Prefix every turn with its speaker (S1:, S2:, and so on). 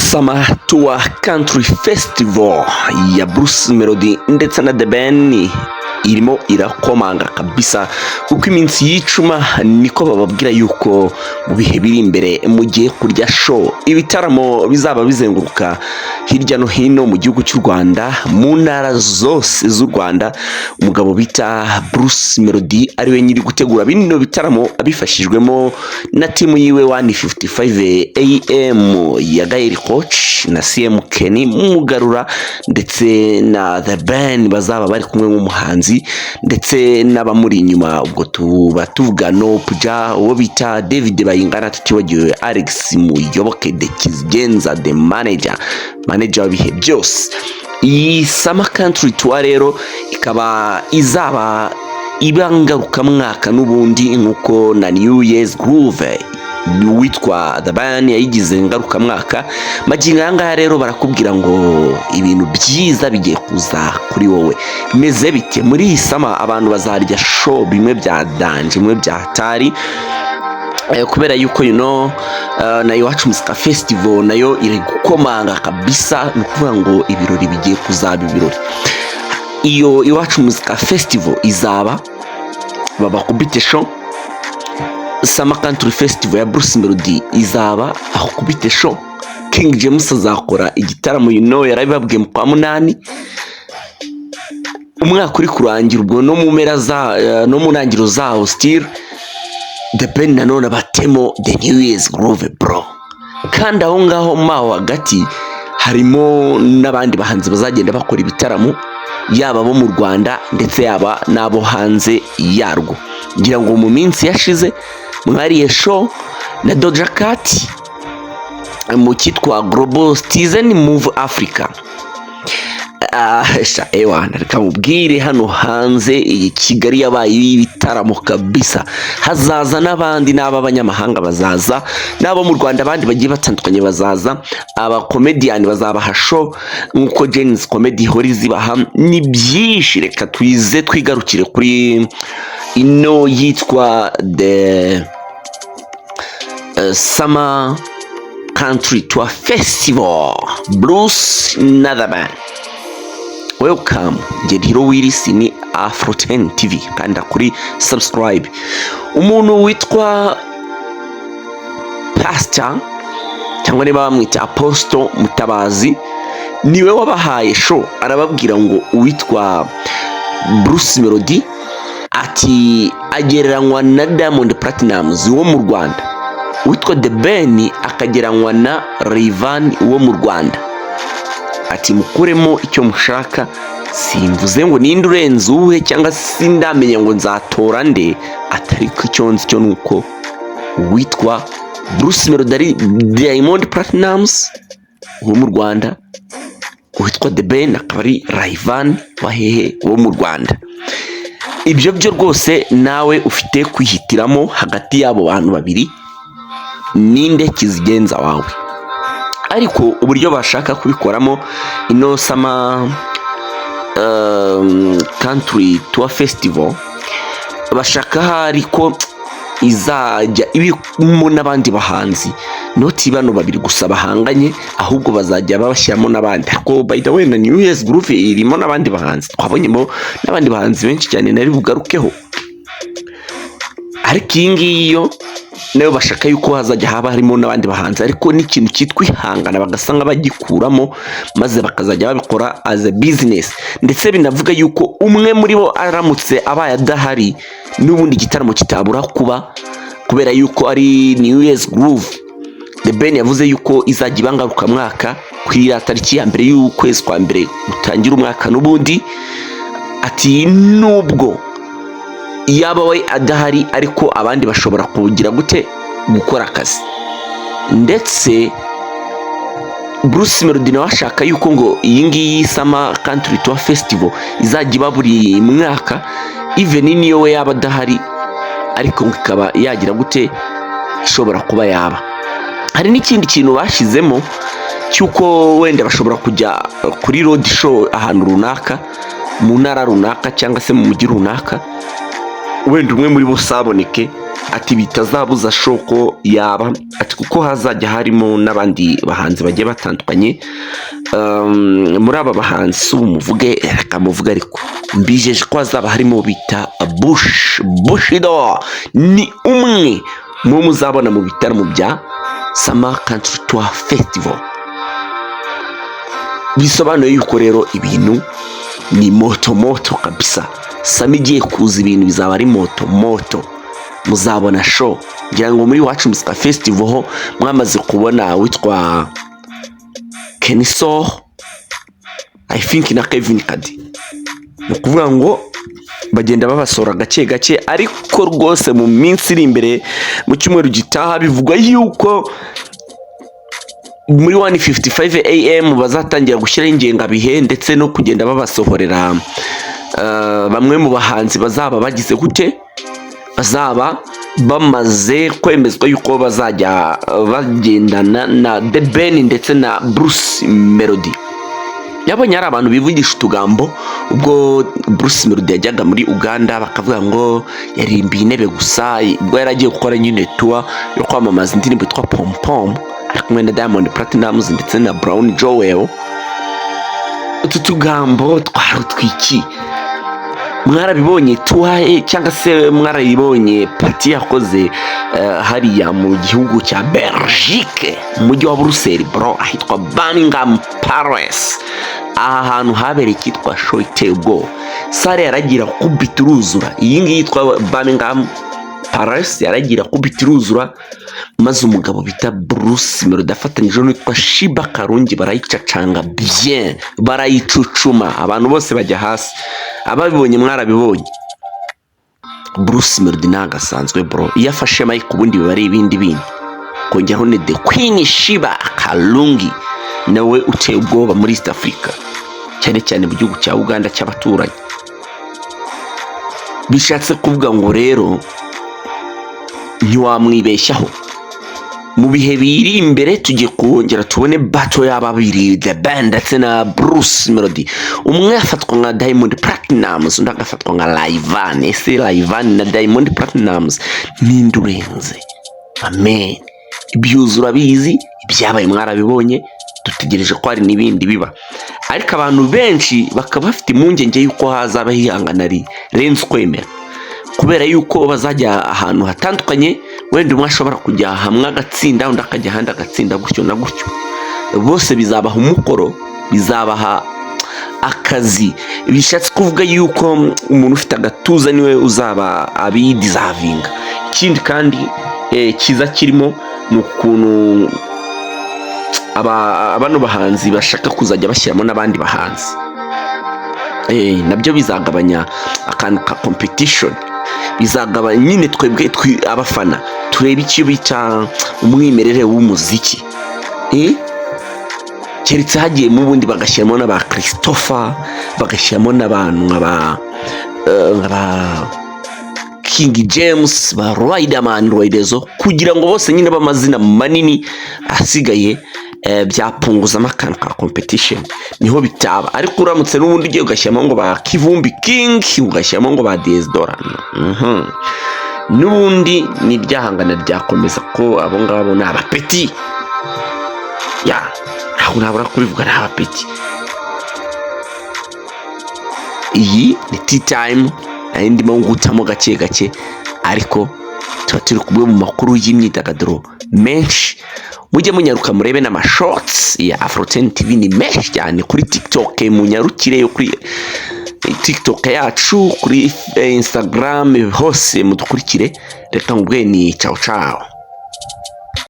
S1: Summer Tour Country Festival ya Bruce Melody ndetse na The Ben irimo irakomanga kabisa kuko iminsi y'icuma niko bababwira yuko mu bihe biri imbere mugiye kurya show. Ibitaramo bizaba bizenguruka hirya no hino mu gihugu cy'u Rwanda, mu ntara zose z'u Rwanda. Umugabo bita Bruce Melody ari we nyiri gutegura bino bitaramo abifashijwemo na timu yiwe 155 AM ya Gael Coach na CM Kenny Mugarura ndetse na The Ben bazaba bari kumwe nk'umuhanzi ndetse n'abamuri inyuma. Ubwo tuba tuvuga no puja uwo bita David Bayingana, tutibagiwe Alex Muyoboke de Kizigenza the manager w'ibihe byose. Iyi Summer Country Tour rero ikaba izaba ibangaruka mwaka n'ubundi nkuko na New Year's Groove witwa The Ben yayigize ngaruka mwaka. Magingo anga rero barakubwira ngo ibintu byiza bigiye kuza kuri wowe. Meze bite muri iyi Summer? Abantu bazarya show bimwe bya danje bimwe bya hatari kubera yuko na Iwacu Music Festival nayo iri gukomanga kabisa. Nukuvuga ngo ibirori bigiye kuzaba ibirori. Iyo Iwacu Music Festival izaba babakubite show. Summer Country Festival ya Bruce Melody izaba akubite show. King James azakora igitaramo yarabibabwiye mu kwa munani. Umwaka uri kurangira ubwo no mu mpera no mu ntangiriro zawo still The Ben nanone batemo the New Year's Groove bro. Kandi aho ngaho maho hagati harimo n'abandi bahanzi bazagenda bakora ibitaramo, yaba bo mu Rwanda ndetse yaba nabo hanze yarwo. Ngira ngo mu minsi yashize mwariye show na Doja Cat mu kitwa Global Citizen Move Africa. Ewana reka mubwire hano hanze iyi Kigali yabaye ibitaramo kabisa. Hazaza n'abandi n'abanyamahanga bazaza, n'abo mu Rwanda abandi bagiye batandukanye bazaza. Aba comedian bazabaha show nkuko Jenny's Comedy hori zibaha ni byinshi. Reka twigarukire kuri ino yitwa the Summer Country Tour Festival Bruce na The Ben. Welcome, Jediro Wirisi ni Afro 10 TV kanda kuri subscribe. Umuntu witwa Pastor cyangwa niba bamwita Apostle Mutabazi niwe wabahaye show. Arababwira ngo uwitwa Bruce Melody ati agereranywa na Diamond Platnumz wo mu Rwanda, uwitwa The Ben akagereranywa na Rayvanny wo mu Rwanda. Ati mukuremo icyo mushaka, simvuze ngo ninde urenze uwe cyangwa sindamenya ngo nzatora nde. Atari ko icyo nzi cyo nuko witwa Bruce Melody Diamond Platnumz wo mu Rwanda, witwa The Ben akaba ari Rayvanny wahehe wo mu Rwanda. Ibyo byo rwose nawe ufite kwihitiramo hagati y'abo bantu babiri ninde kizigenza wawe. Ariko uburyo bashaka kubikoramo ino Summer Country Tour Festival bashaka hariko izajya ibimo n'abandi bahanzi, noti bano babiri gusa bahanganye, ahubwo bazajya babashyiramo n'abandi. Ariko by the way na New Year's Groove irimo n'abandi bahanzi, twabonyemo n'abandi bahanzi benshi cyane nari bugarukeho. Ariko iyi ngiyo nayo bashaka yuko hazajya haba harimo n'abandi bahanzi, ariko n'ikintu cyitwa ihangana bagasanga bagikuramo maze bakazajya babikora as a business. Ndetse binavuga yuko umwe muri bo aramutse abaye adahari n'ubundi gitaramo kitabura kuba, kubera yuko ari New Year's Groove. The Ben yavuze yuko izajya ibangaruka mwaka kuri tariki ya mbere y'ukwezi kwa mbere utangira umwaka n'ubundi. Ati nubwo yaba we adahari ariko abandi bashobora kugira gukora akazi. Ndetse Bruce Melody nawe ashaka yuko ngo iyi ngiyi Summer Country Tour Festival izajya iba buri mwaka, even niyo we yaba adahari ariko ikaba yagira ishobora kuba yaba. Hari n'ikindi kintu bashizemo cyuko wenda bashobora kujya kuri road show ahantu runaka mu ntara runaka cyangwa se mu mujyi runaka, wenda umwe muri bo saboneke ati bitazabuza show ko yaba ati kuko hazajya harimo n'abandi bahanzi bagiye batandukanye. Muri aba bahanzi si umuvuge akamuvuga, ariko mbijeje ko hazaba harimo bita Bushido. Ni umwe mu muzabona mu bitaramo bya Summer Country Tour Festival. Bisobanuye yuko rero ibintu ni moto kabisa. Summer igiye kuza ibintu bizaba ari moto. Muzabona show. Ngira ngo muri Iwacu Muzika Festival ho mwamaze kubona witwa Keniso, I think na Kevin Kadi. Nukuvuga ngo bagenda babasora gake ariko rwose mu minsi iri imbere mu cyumweru gitaha bivugwa yuko muri 1:55 AM bazatangira gushyiraho ingengabihe ndetse no kugenda babasohorera bamwe mu bahanzi bazaba bagize gute, bazaba bamaze kwemezwa yuko bazajya bagendana na The Ben ndetse na Bruce Melody. Yabonye ari abantu bivugisha utugambo ubwo Bruce Melody yajyaga muri Uganda, bakavuga ngo yarimbiye intebe gusa, ubwo yaragiye gukora nyine tour yo kwamamaza indirimbo yitwa Pom Pom ari kumwe na Diamond Platnumz ndetse na Brown Joel. Utu tugambo twarutwiki mwarabibonye tuhaye cyangwa se mwarabibonye party yakoze hariya mu gihugu cya Belgique mu mujyi wa Bruxelles bro, ahitwa Birmingham Paris. Aha hantu habereye kitwa show iteye ubwoba, sare yaragira kubita iruzura. Iyi ngiyi yitwa Birmingham Paris yaragira kubita iruzura, maze umugabo bita Bruce Melody afatanyije n'uwitwa Shiba Karungi barayicacanga bien, barayicucuma, abantu bose bajya hasi. Ababibonye mwarabibonye. Bruce Melody nagasanzwe bro, iyo afashe mic ubundi bibari ibindi kongeraho ne The Queen Shiba Karungi nawe uteye ubwoba muri East Africa, cyane mu gihugu cya Uganda cy'abaturanyi. Bishatse kuvuga ngo rero ntiwamwibeshyaho. Mu bihe biri imbere tugiye kongera tubone battle y'ababiri The Ben ndetse na Bruce Melody. Umwe afatwa nka Diamond Platnumz, undi agafatwa nka Rayvanny. Ese Rayvanny na Diamond Platnumz n'indurenze. Amen. Ibyuzura bizi, ibyabaye mwarabibonye, dutegereje ko hari n'ibindi biba. Ariko abantu benshi bakaba bafite impungenge yuko hazaba hihangana renze kwemera, kubera yuko bazajya ahantu hatandukanye, wenda umwe ashobora kujya hamwe agatsinda, undi akajya ahandi agatsinda, gutyo na gutyo. Bose bizabaha umukoro, bizabaha akazi. Bishatse kuvuga yuko umuntu ufite agatuza niwe uzaba abidizavinga. Ikindi kandi kiza kirimo n'ukuntu abano bahanzi bashaka kuzajya bashyiramo n'abandi bahanzi. Nabyo bizagabanya akantu ka competition, bizagabanya nyine twebwe abafana tureba icyo bita umwimerere w'umuziki. Keretse hagiye mu bundi bagashyiramo n'aba Christopher, bagashyiramo n'abantu nk'aba King James, ba Riderman, Ridezo, kugira ngo bose nyine b'amazina manini asigaye byapunguzamo akantu ka competition, niho bitaba. Ariko uramutse n'ubundi ugiye ugashyiramo ngo ba Kivumbi King, ugashyiramo ngo ba Desdora, n'ubundi ni ibyahangana byakomeza ko abo ngabo ni abapeti. Ntabwo nabura kubivuga ni abapeti. Iyi ni tea time, ndimo ngutamo gake, ariko tuba turi kumwe mu makuru y'imyidagaduro menshi. Mujye munyaruka murebe n'amashorts ya Afro10 TV, ni menshi cyane kuri TikTok. Munyarukire yo kuri TikTok yacu, kuri Instagram, hose mudukurikire. Reka ngubwe ni ciao.